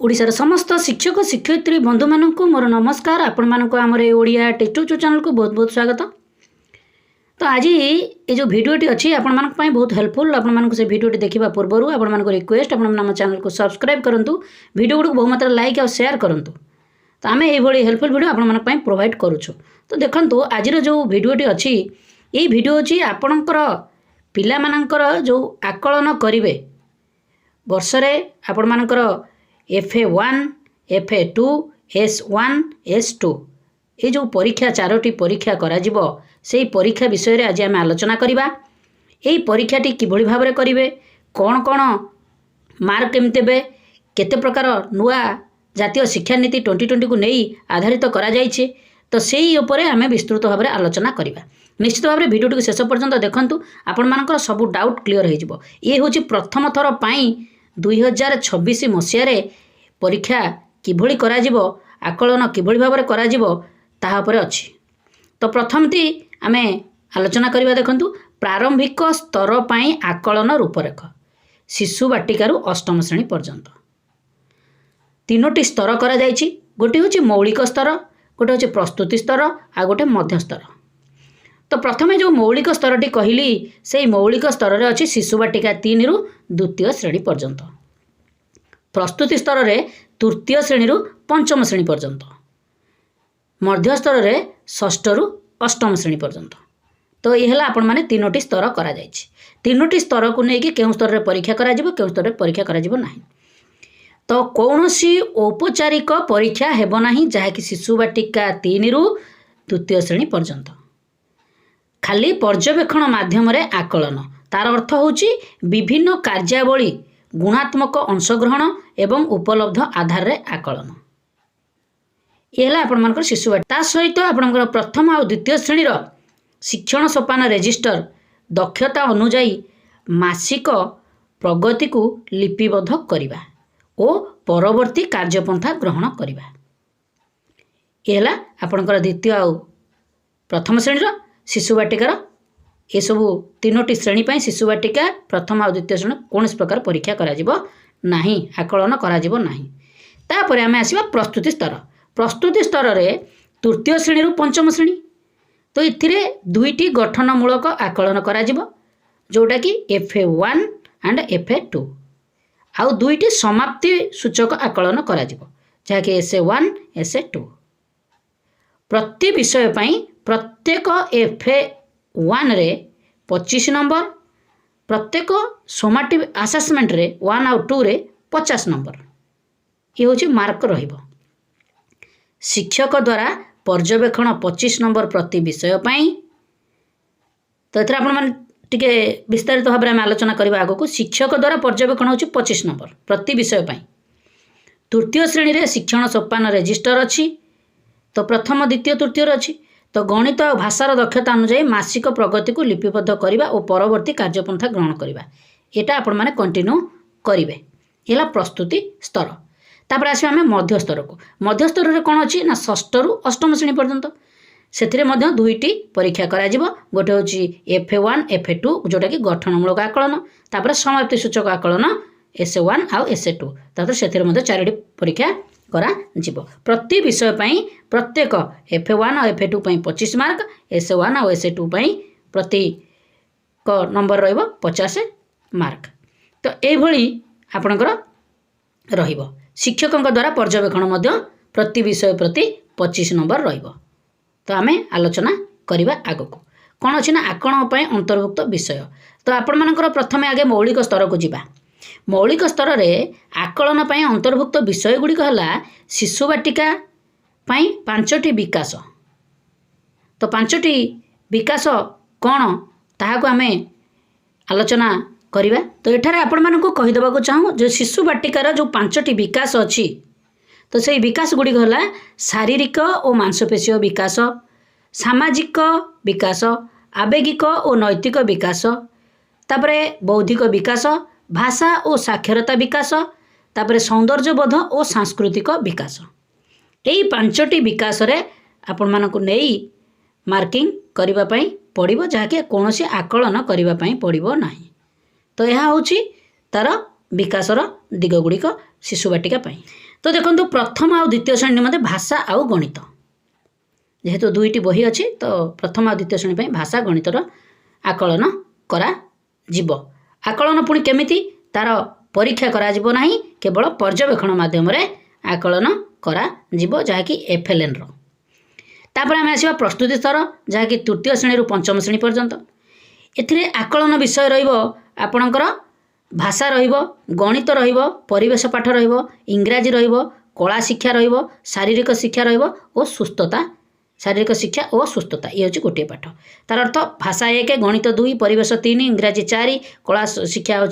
ओडिशार समस्त शिक्षक शिक्षयित्री बंधु मानक मोर नमस्कार। आपण मानक आमर ओडिया टेस्ट चैनल को बहुत बहुत स्वागत। तो आज ये जो भिडियोटी अच्छी आपण मानक पई बहुत हेल्पफुल। आपण मानक से भिडियोटी देखिबा पूर्व आपण मानक रिक्वेस्ट आपण नाम चैनल को सब्सक्राइब करंतु, वीडियो गुड बहु मात्रा लाइक और शेयर करंतु। तो आम ये हेल्पफुल वीडियो आपण मानक पई प्रोवाइड करूछु। तो देखंतु आज जो भिडियोटी अच्छी ये भिडियो अच्छी आपणकर पिला मानकर जो आकलन करिवे वर्षरे आपण मानकर FA1 FA2 S1 S2 ये जो परीक्षा चारोटी परीक्षा करा जिवो सेही परीक्षा विषय रे आज आम आलोचना करिबा। एही परीक्षाटी किभଳି भाबरे करिवे, कौन कौन मार्क केमि देबे, केते प्रकार नुआ जातीय शिक्षा नीति 2020 को नहीं आधारित करा जाइछे। तो सेही उपरे आम विस्तृत भाव में आलोचना करिबा। निश्चित भाव में भिडियोटी को शेष पर्यंत देखंतु, आपण मानकर सब डाउट क्लियर हो जिवो। ये होची प्रथम थर पई 2026 मसीह परीक्षा किभଳି कराजिवो, आकलन किभଳି भाव में कराजिवो ताहा उपरे अछि। तो प्रथमती आमे आलोचना करिबा। देखंतु प्रारंभिक स्तर पई आकलन रूपरेख शिशु बाटिकारु अष्टम श्रेणी पर्यंत तीनोटी स्तर करा जाइछि। गोटे होछि मौलिक स्तर, गोटे होछि प्रस्तुति स्तर, आ गोटे मध्य स्तर। तो प्रथमे जो मौलिक स्तरटी कहली से मौलिक स्तर रे अछि शिशु बाटिका 3 रु द्वितीय श्रेणी पर्यंत, प्रस्तुति स्तर रे तृतीय श्रेणी रु पंचम श्रेणी पर्यंत, मध्य स्तर रे षष्ठ रु अष्टम श्रेणी पर्यंत। तो ये हला आपण माने तीनोटी स्तर करा जाइछि। तीनोटी स्तर को नेकी केउ स्तर रे परीक्षा करा जिवो, केउ स्तर रे परीक्षा करा जिवो नाही। तो कौनसी औपचारिक परीक्षा हेबो नाही जहाँकि शिशु बाटिका 3 रु द्वितीय श्रेणी पर्यंत खाली पर्यवेक्षण माध्यम रे आकलन। तार अर्थ होची विभिन्न कार्यावली गुणात्मक अंशग्रहण एवं उपलब्ध आधार रे आकलन। ये हला आपण मानकर शिशु बाटिका सहित आपणकर प्रथम और द्वितीय श्रेणी रो शिक्षण सोपान रजिस्टर दक्षता अनुजाई मासिक प्रगति को लिपिबद्ध करिबा ओ परवर्ती कार्यपंथा ग्रहण करिबा। ये हला आपणकर द्वितीय और प्रथम श्रेणी रो शिशु बाटिकार ये सबू तीनोटी श्रेणी पर शिशु बाटिका प्रथम और द्वितीय श्रेणी कौन प्रकार परीक्षा करा जिवो नाही, आकलन करा जिवो नाही। तापर आमे आसीबा प्रस्तुति स्तर। प्रस्तुति स्तर रे तृतीय श्रेणी रु पंचम श्रेणी। तो इथिरे दुईटी गठनमूलक आकलन करा जिवो जोटा कि FA1 एंड FA2, आउ दुईटी समाप्ति सूचक आकलन करा जिवो जहा कि SA1 SA2। प्रति विषय पई प्रत्येक FA1 रे 25 नंबर, प्रत्येक सोमाटिव असेसमेंट रे 1 और 2 रे 50 नंबर ये होची मार्क रहिबो। शिक्षक द्वारा पर्यवेक्षण 25 नंबर प्रति विषय पई। तो एथरा आपण माने टिके विस्तारित भाव में आलोचना करबा। आगो को शिक्षक द्वारा पर्यवेक्षण होची 25 नंबर प्रति विषय पई। तृतीय श्रेणी रे शिक्षण सोपान रजिस्टर अछि। तो प्रथम द्वितीय तृतीय अछि। तो गणित और भाषार दक्षता अनुसार मासिक प्रगति को लिपिबद्ध करबा और परवर्ती कार्यपंथा ग्रहण करबा। एटा आपण माने कंटिन्यू करिवे। एला प्रस्तुति स्तर। तापर आसी आमे मध्य स्तर को। मध्य स्तर रे कोन अछि ना षष्ठ रु अष्टम श्रेणी पर्यंत सेथिरे मध्य दुईटी परीक्षा करा जिवो। गोटे होछि FA1 FA2 जोटा कि गठनमूलक आकलन, तापर समाप्ति सूचक आकलन SA1 और SA2। तापर सेथिरे मध्य चारिटी परीक्षा करा जिवो। प्रति विषय पई प्रत्येक FA1 और FA2 पई 25 मार्क, SA1 और SA2 पई प्रति को नंबर रहइबो 50 मार्क। तो ए भली आपनकर रहिबो। शिक्षकक द्वारा पर्यवेक्षण मध्य प्रति विषय प्रति 25 नंबर रहिबो। तो आमे आलोचना करिबा आगो को कोन अछि ना आकलन पई अंतर्भुक्त विषय। तो आपण मानकर प्रथमे आगे मौलिक स्तर को जिबा। मौलिक स्तर रे आकलन पई अंतर्भुक्त विषय गुडी कहला शिशु बाटिका पई 5टी विकास। तो 5टी विकास कोन ताहा को आमे आलोचना करिबा। तो एठारे आपण मानको कहि देबा को चाहू जो शिशु बाटिकार जो 5टी विकास अछि तो सेही विकास गुडी कहला शारीरिक और मांसपेशीय विकास, सामाजिक विकास, आवेगिक और नैतिक विकास, तापरे बौद्धिक विकास, भाषा और साक्षरता विकास, तापरे सौंदर्यबोध और सांस्कृतिक विकास। यही 5टी विकास रे आपण मानकु नेई मार्किंग करिबा पई पड़िबो जाके कोनोसी आकलन करिबा पई पड़िबो नाही। तो यह होची तार विकासर दिग गुड़िक शिशु बाटिका। तो देखो प्रथम आ द्वितीय श्रेणी निमंते भाषा आउ गणित जेहेतु दुईटी बही अच्छी तो प्रथम आ द्वितीय श्रेणी भाषा गणितर आकलन करा जीव आकलन पुणी केमिति तार परीक्षा करा जीव नाही केवल पर्यवेक्षण माध्यम रे आकलन करा जीव जहाँकि FLN रो तापर आम आसवा प्रस्तुति स्तर जहाँकि तृतीय श्रेणी रु पंचम श्रेणी पर्यंत एथिरे आकलन विषय रहिबो आपणकर भाषा रहिबो गणित रहिबो परिवेश पाठ रहिबो इंग्राजी रहिबो कला शिक्षा रहिबो शारीरिक शिक्षा रहिबो और सुस्थता शारीरिक शिक्षा और सुस्थता ये हूँ गोटे पाठ तार अर्थ भाषा 1 गणित 2 परिवेश 3 इंग्राजी 4 कला शिक्षा हूँ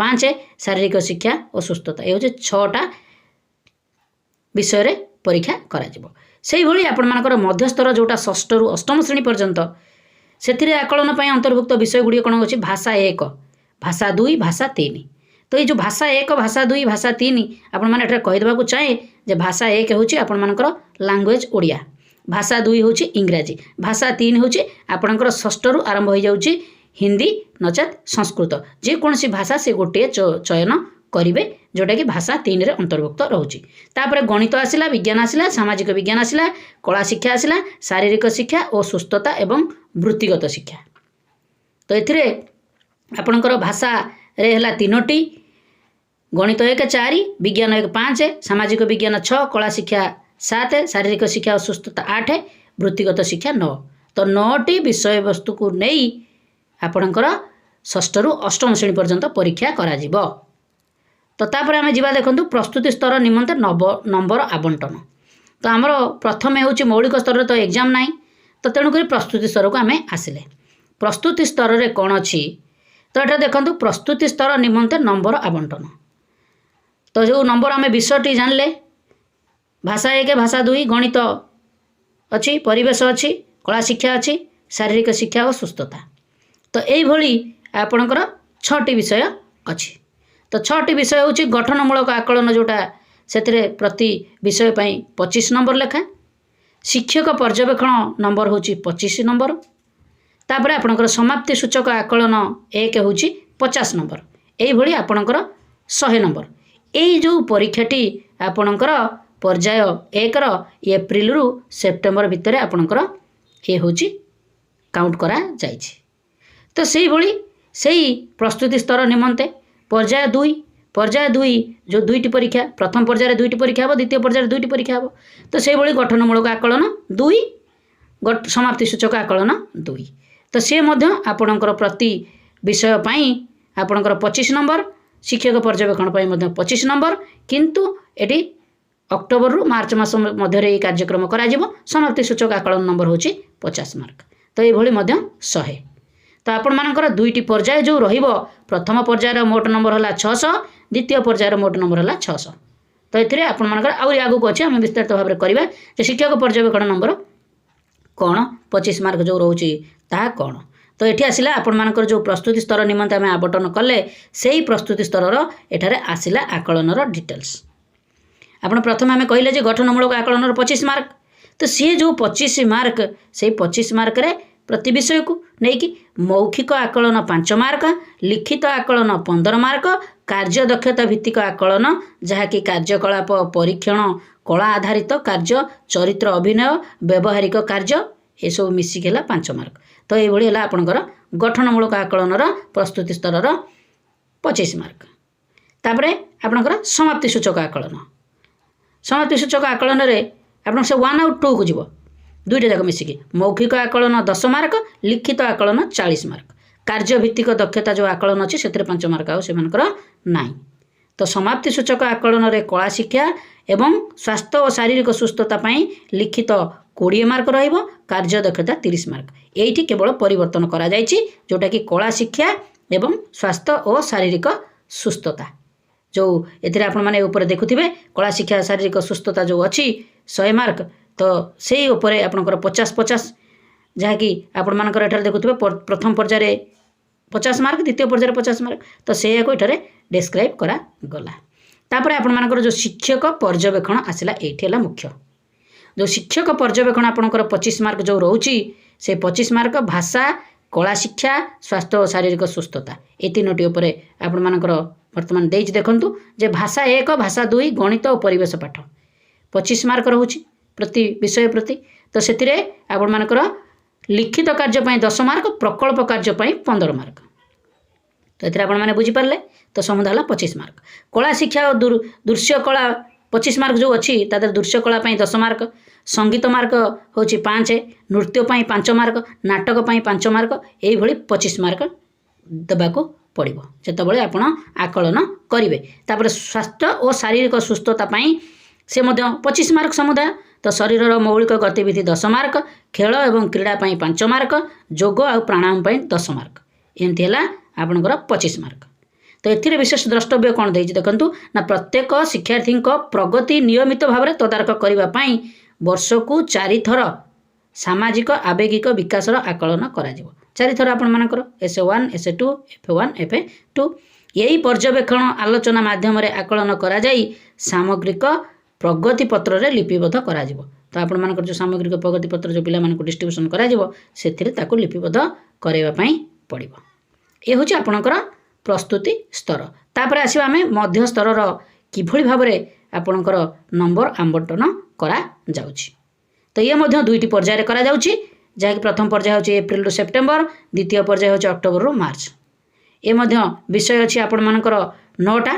5 शारीरिक शिक्षा और सुस्थता ये हूँ 6टा विषय रे परीक्षा करा जिवो सेही भली आपण मानकर मध्यस्तर जोटा षष्ठ रु अष्टम श्रेणी पर्यंत सेथिरे आकलन पई अंतर्भुक्त विषय गुडी कोन अछि भाषा 1 भाषा 2 भाषा 3 तो ये जो भाषा 1 भाषा 2 भाषा 3 आपण माने एटा कहि देबा को चाहे जे भाषा 1 होछि आपण मानकर लैंग्वेज ओडिया भाषा 2 होछि इंग्राजी भाषा 3 होछि आपणकर षष्ठ रु आरंभ हो जाउछि हिंदी नचेत संस्कृत जे कोनसी भाषा से गोटे चयन करिवे जोटा कि भाषा 3 रे अंतर्भुक्त रहउछि तापर गणित आसिला विज्ञान आसिला सामाजिक विज्ञान आसिला कला शिक्षा आसिला शारीरिक शिक्षा और सुस्थता एवं वृत्तिगत शिक्षा तो एथिरे आपणकर भाषा रे हला 3टी गणित 1 4 विज्ञान 1 5 सामाजिक विज्ञान 6 कला शिक्षा 7 शारीरिक शिक्षा और सुस्थता 8 वृत्तिगत शिक्षा 9 तो 9टी विषय वस्तु को नहीं आपणकर षष्ठ रु अष्टम श्रेणी पर्यंत परीक्षा करा जिवो तो तापर आम जा देखु प्रस्तुति स्तर निमंते नंबर आवंटन तो आमर प्रथम हूँ मौलिक स्तर तो एग्जाम ना तो तेणुक प्रस्तुति स्तर को आम आसिले प्रस्तुति स्तर में कौन अच्छी तो ये देखो प्रस्तुति स्तर निमंते नंबर आवंटन तो जो नंबर आम विषयटी जानले भाषा 1 भाषा 2 गणित अच्छी परिवेश अच्छी कला शिक्षा अच्छी शारीरिक शिक्षा और सुस्थता तो यही आपणकर 6टी विषय अच्छी तो 6टी विषय हूँ गठनमूलक आकलन जोटा से प्रति विषय पर 25 नंबर लेखा शिक्षक पर्यवेक्षण नंबर हूँ 25 नंबर तापर आपणकर समाप्ति सूचक आकलन 1 हूँ 50 नंबर यही आपणकर 100 नंबर यही जो परीक्षाटी आपणकर पर्याय 1 एप्रिल रु सेप्टेम्बर भितर आपणकर ये हूँ काउंट करा जाइछि तो से प्रस्तुति स्तर निमंते पर्याय 2 जो 2टी परीक्षा प्रथम पर्याय 2टी परीक्षा हम द्वितीय पर्याय 2टी परीक्षा हम तो से गठनमूलक आकलन 2 समाप्ति सूचक आकलन 2 तो सी आपणकर प्रति विषय पाई आपणकर 25 नंबर शिक्षक पर्यवेक्षण पाई 25 नंबर किंतु एटी अक्टोबर रु मार्च मास मध्य कार्यक्रम करा समाप्ति सूचक आकलन नंबर हूँ 50 मार्क तो ये 100 तो आपण मानकर 2टी पर्याय जो रहिबो प्रथम पर्यायर मोट नंबर हला 600 द्वितीय पर्यायर मोट नंबर हला 600 तो एथिरे आपण मानकर आउरी आगु को अछि हम विस्तारित भाव में करबा जे शिक्षक पर्यवेक्षण नंबर कौन 25 मार्क जो रोची ता कौन तो ये आसला आपण मानकर जो प्रस्तुति स्तर निमंते आम आवंटन कले से प्रस्तुति स्तर एठारे आसला आकलन डिटेल्स आपण प्रथम आम कहले गठनमूलक आकलन 25 मार्क तो सी जो 25 मार्क से 25 मार्क रे प्रति विषय को नहीं मौखिक आकलन 5 मार्क लिखित आकलन 15 मार्क कार्य दक्षता भित्तिक आकलन जहाँकि कार्यकलाप परीक्षण कला आधारित कार्य चरित्र अभिनय व्यवहारिक कार्य ये सब मिसिक है 5 मार्क तो ये आपणकर गठनमूलक आकलन प्रस्तुति स्तर 25 मार्क तापर आपणकर समाप्ति सूचक आकलन आप से 1 आउट 2 को जीव 2टा जाक मिसिकी मौखिक आकलन 10 मार्क लिखित आकलन 40 मार्क कार्य भित्तिक दक्षता जो आकलन अच्छी से 5 मार्क आने ना तो समाप्ति सूचक आकलन रे कला शिक्षा एवं स्वास्थ्य और शारीरिक सुस्थता लिखित 20 मार्क रहिबो कार्य दक्षता 30 मार्क यही केवल परिवर्तन करा जायछि जोटा कि कला शिक्षा एवं स्वास्थ्य और शारीरिक सुस्थता जो एथिरे आपण माने ऊपर देखुथिबे कला शिक्षा शारीरिक सुस्थता जो अच्छी 100 मार्क तो से उपरे आपणकर 50-50 जहाँकि आपण मानकर एठारे देखुथिबे प्रथम पर्याय 50 मार्क द्वितीय पर्याय 50 मार्क तो से एठारे डिस्क्राइब करा गला तापर आपण मानकर जो शिक्षक पर्यवेक्षण आसिला एठी हला मुख्य जो शिक्षक पर्यवेक्षण आपणकर 25 मार्क जो रोची से 25 मार्क भाषा कला शिक्षा स्वास्थ्य और शारीरिक सुस्थता ये 3टी उपरे आपण मानकर बर्तमान देइछि देखंतु जे भाषा 1 भाषा 2 गणित और परिवेश पाठ 25 मार्क रहुछि प्रति विषय प्रति। तो सेतिरे आपण मानकर लिखित कार्य पई 10 मार्क प्रकल्प कार्य पई 15 मार्क। तो एथिरे आपण माने बुझी पारले। तो समुदाय हला 25 मार्क। कला शिक्षा और दृश्य कला 25 मार्क जो अच्छी तादर दृश्य कला 10 मार्क, संगीत मार्क हूँ 5, नृत्य 5 मार्क, नाटक 5 मार्क, यही 25 मार्क देवाको पड़ो जितेबाला आपण आकलन करेंगे। तापर स्वास्थ्य और शारीरिक सुस्थता से 25 मार्क समुदाय। तो शरीर मौलिक गतिविधि 10 मार्क, खेल और क्रीड़ा 5 मार्क, योग और प्राणायाम 10 मार्क, एमती है आपणकर 25 मार्क। तो एथिरे विशेष द्रष्टव्य कौन देइछि देखंतु ना प्रत्येक शिक्षार्थी प्रगति नियमित भाव में तदारक करने वर्ष को 4 थर सामाजिक आवेगिक विकासर आकलन करा 4 थर आपण मानकर SA1 SA2 FA1 FA2 यही पर्यवेक्षण आलोचना माध्यम आकलन करा जाई सामग्रिक प्रगति पत्र रे लिपिबद्ध करा जिवो। तो आपण मानकर जो सामग्रिक प्रगति पत्र जो पिला मानक डिस्ट्रीब्यूशन करा जिवो सेथिरे ताको लिपिबद्ध करबा पई पड़िबो। ए होची आपणकर प्रस्तुति स्तर। तापर आसीबा आमे मध्य स्तर किभଳି भाबरे आपणकर नंबर आवंटन करा जाउची। तो ये मध्य 2टी पर्याय करा जाउची जहाँकि प्रथम पर्याय होची एप्रिल रु सेप्टेम्बर, द्वितीय पर्याय होची अक्टोबर रु मार्च। ये मध्य विषय अच्छी आपण मानकर 9टा।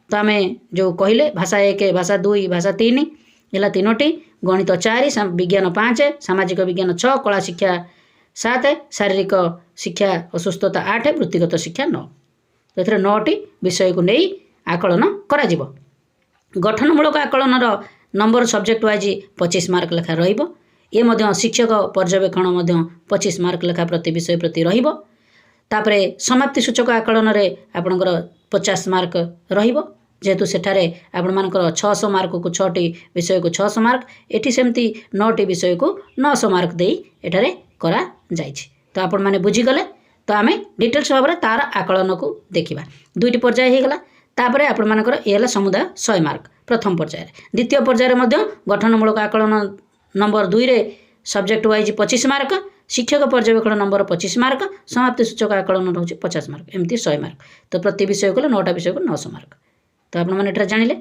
तो आमे जो कहले भाषा 1 भाषा 2 भाषा 3 एला 3टी, गणित 4, विज्ञान 5, सामाजिक विज्ञान 6, कला शिक्षा 7, शारीरिक शिक्षा और सुस्थता 8, वृत्तिगत शिक्षा 9। तो एथरे 9टी विषय को नहीं आकलन करा जिवो। गठनमूलक आकलन नंबर सब्जेक्ट वाइज 25 मार्क लेखा रहिबो। ये मध्य शिक्षक पर्यवेक्षण मध्य 25 मार्क लेखा प्रति विषय प्रति रहिबो। तापरे समाप्ति सूचक आकलन रे आपणकर 50 मार्क रहिबो जेहेतु सेठारे आपण मानकर 600 मार्क को 6टी विषय को 600 मार्क, एठी सेमती 9टी विषय को 900 मार्क देई एठारे करा जाइछि। तो आपण माने बुझी गले। तो आमे डिटेल्स भाव में तार आकलन को देखा 2टी पर्याय हो गला। तापरे आपण मानकर ये समुदाय 100 मार्क प्रथम पर्याय। द्वितीय पर्याय गठनमूलक आकलन नंबर 2 रे सब्जेक्ट वाइज 25 मार्क, शिक्षक पर्यवेक्षण नंबर 25 मार्क, समाप्ति सूचक आकलन रोचे 50 मार्क, एमती 100 मार्क। तो प्रति विषय को 9टा विषय को 900 मार्क। तो आपण माने जानिले।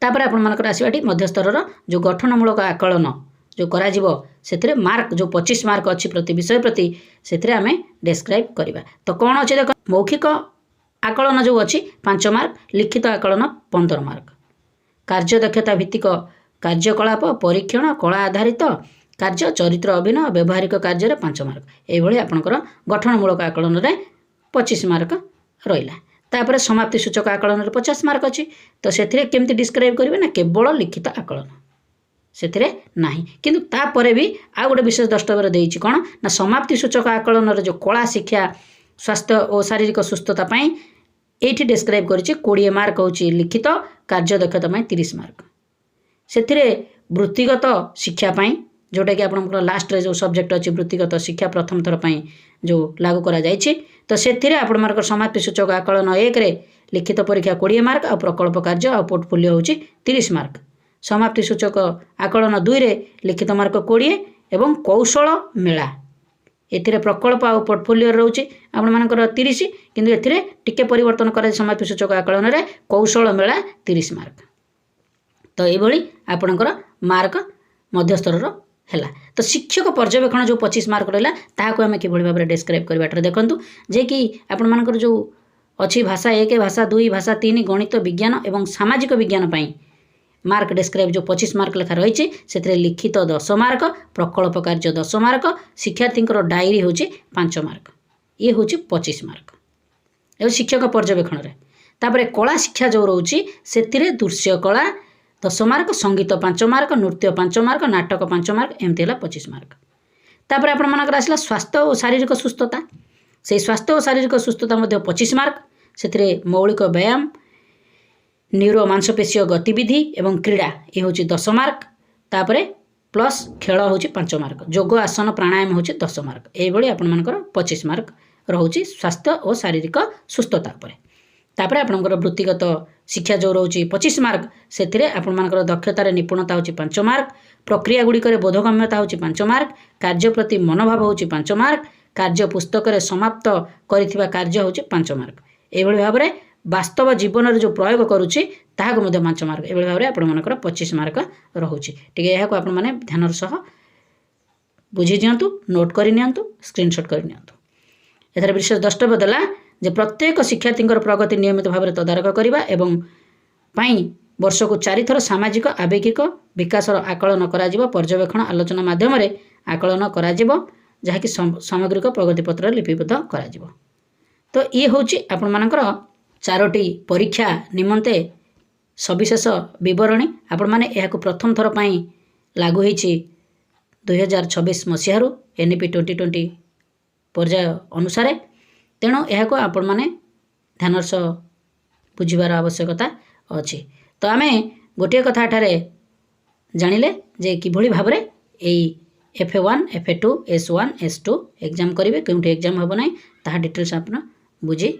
तापर आपण मानकर आसीबाटी मध्य स्तर जो गठनमूलक आकलन जो करा जिवो सेथिरे मार्क जो 25 मार्क अच्छी प्रति विषय प्रति सेथिरे आमे डिस्क्राइब करिबा। तो कौन अच्छे देख मौखिक आकलन जो अच्छी 5 मार्क, लिखित आकलन 15 मार्क, कार्य दक्षता भित्तिक कार्यकलाप परीक्षण कला आधारित कार्य चरित्र अभिनय व्यवहारिक कार्य 5 मार्क, यही आपणकर गठनमूलक आकलन रे 25 मार्क रहिला। तापर समाप्ति सूचक आकलन रे 50 मार्क अच्छी। तो सेथिरे केमती डिस्क्राइब करिवे ना केवल लिखित आकलन सेथिरे नाही, किंतु तापरे भी आ गोटे विशेष द्रष्टव्य देइछि कोन ना समाप्ति सूचक आकलन रे जो कला शिक्षा स्वास्थ्य और शारीरिक सुस्थता पई एठी डिस्क्राइब करिछि 20 मार्क होछि लिखित, कार्य दक्षता पई 30 मार्क। सेथिरे वृत्तिगत शिक्षा पई जोटा कि आपन लास्ट रे जो सब्जेक्ट अछि वृत्तिगत शिक्षा प्रथम थर पई जो लागू करा जाइछि। तो सेथिरे आपन मार्क समाप्ति सूचक आकलन 1 रे लिखित परीक्षा 20 मार्क और प्रकल्प कार्य और पोर्टफोलियो होछि 30 मार्क। समाप्ति सूचक आकलन 2 रे लिखित मार्क 20 एवं कौशल मेला एथिरे प्रकल्प और पोर्टफोलियो रोचे आपण मानकर 30, किंतु एथिरे टिके परिवर्तन करे समाप्ति सूचक आकलन रे कौशल मेला 30 मार्क। तो एभली आपणकर मार्क मध्यस्तर हैला। तो शिक्षक पर्यवेक्षण जो 25 मार्क रहा ताको आमे किभଳି भाबरे डिस्क्राइब करबा एटा देखंतु जे कि आपण मानकर जो अछि भाषा 1 भाषा 2 भाषा 3 गणित विज्ञान एवं सामाजिक विज्ञान पई मार्क डिस्क्राइब जो 25 मार्क लेखा रही से लिखित 10 मार्क, प्रकल्प कार्य 10 मार्क, शिक्षार्थी डायरी हूँ 5 मार्क, ये हूँ 25 मार्क एवं शिक्षक पर्यवेक्षण रे। तापरे कला शिक्षा जो रोचे से दृश्य कला 10 मार्क, संगीत 5 मार्क, नृत्य 5 मार्क, नाटक 5 मार्क, एमती है 25 मार्क। तापर आपण मानकर आसला स्वास्थ्य और शारीरिक सुस्थता, से स्वास्थ्य और शारीरिक सुस्थता 25 मार्क, से मौलिक व्यायाम न्यूरो मांसपेशीय गतिविधि एवं क्रीड़ा ये हूँ 10 मार्क। तापरे प्लस खेल हूँ 5 मार्क, योग आसन प्राणायाम हूँ 10 मार्क, यही आपण मानकर 25 मार्क रोचे स्वास्थ्य और शारीरिक सुस्थता पर। तापर आपणकर वृत्तिगत शिक्षा जो रोचे 25 मार्क, से आपण मानकर दक्षतार निपुणता हूँ 5 मार्क, प्रक्रिया गुड़िक बोधगम्यता हूँ 5 मार्क, कार्य प्रति मनोभाव हूँ 5 मार्क, कार्य पुस्तक समाप्त करिथिबा कार्य हूँ 5 मार्क। यही भाव में ବାସ୍ତବ ଜୀବନରେ ଯେଉଁ ପ୍ରୟୋଗ କରୁଛି ତାହାକୁ ମଧ୍ୟ 5 ମାର୍କ। ଏଭଳି ଭାବରେ ଆପଣମାନଙ୍କର 25 ମାର୍କ ରହୁଛି। ଟିକେ ଏହାକୁ ଆପଣମାନେ ଧ୍ୟାନର ସହ ବୁଝି ଦିଅନ୍ତୁ, ନୋଟ୍ କରି ନିଅନ୍ତୁ, ସ୍କ୍ରିନଶଟ୍ କରି ନିଅନ୍ତୁ। ଏଥିରେ ବିଶେଷ ଦ୍ରଷ୍ଟବ୍ୟ ଦେଲା ଯେ ପ୍ରତ୍ୟେକ ଶିକ୍ଷାର୍ଥୀଙ୍କର ପ୍ରଗତି ନିୟମିତ ଭାବରେ ତଦାରଖ କରିବା ଏବଂ ପାଇଁ ବର୍ଷକୁ 4 ଥର ସାମାଜିକ ଆବେଗିକ ବିକାଶର ଆକଳନ କରାଯିବ। ପର୍ଯ୍ୟବେକ୍ଷଣ ଆଲୋଚନା ମାଧ୍ୟମରେ ଆକଳନ କରାଯିବ, ଯାହାକି ସାମଗ୍ରିକ ପ୍ରଗତିପତ୍ରରେ ଲିପିବଦ୍ଧ କରାଯିବ। ତ ଇଏ ହେଉଛି ଆପଣମାନଙ୍କର 4ଟି ପରୀକ୍ଷା ନିମନ୍ତେ ସବିଶେଷ ବିବରଣୀ। ଆପଣମାନେ ଏହାକୁ ପ୍ରଥମ ଥର ପାଇଁ ଲାଗୁ ହୋଇଛି 2026 ମସିହାରୁ NEP 2020 ପର୍ଯ୍ୟାୟ ଅନୁସାରେ। ତେଣୁ ଏହାକୁ ଆପଣମାନେ ଧ୍ୟାନର ସହ ବୁଝିବାର ଆବଶ୍ୟକତା ଅଛି। ତ ଆମେ ଗୋଟିଏ କଥା ଏଠାରେ ଜାଣିଲେ ଯେ କିଭଳି ଭାବରେ ଏଇ FA1, FA2, S1, S2 exam କରିବେ, କେଉଁଠି ଏକ୍ଜାମ୍ ହେବ ନାହିଁ ତାହା ଡିଟେଲ୍ସ ଆପଣ ବୁଝି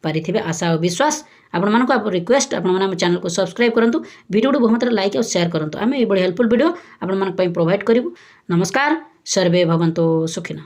ପାରିଥିବେ ଆଶା ଓ ବିଶ୍ୱାସ। ଆପଣମାନଙ୍କୁ ରିକ୍ୱେଷ୍ଟ, ଆପଣମାନେ ଆମ ଚ୍ୟାନେଲକୁ ସବସ୍କ୍ରାଇବ୍ କରନ୍ତୁ, ଭିଡ଼ିଓକୁ ବହୁମାତ୍ରାରେ ଲାଇକ୍ ଆଉ ସେୟାର କରନ୍ତୁ। ଆମେ ଏଇଭଳି ହେଲ୍ପଫୁଲ୍ ଭିଡ଼ିଓ ଆପଣମାନଙ୍କ ପାଇଁ ପ୍ରୋଭାଇଡ଼ କରିବୁ। ନମସ୍କାର, ସର୍ବେ ଭବନ୍ତୁ ସୁଖିନଃ।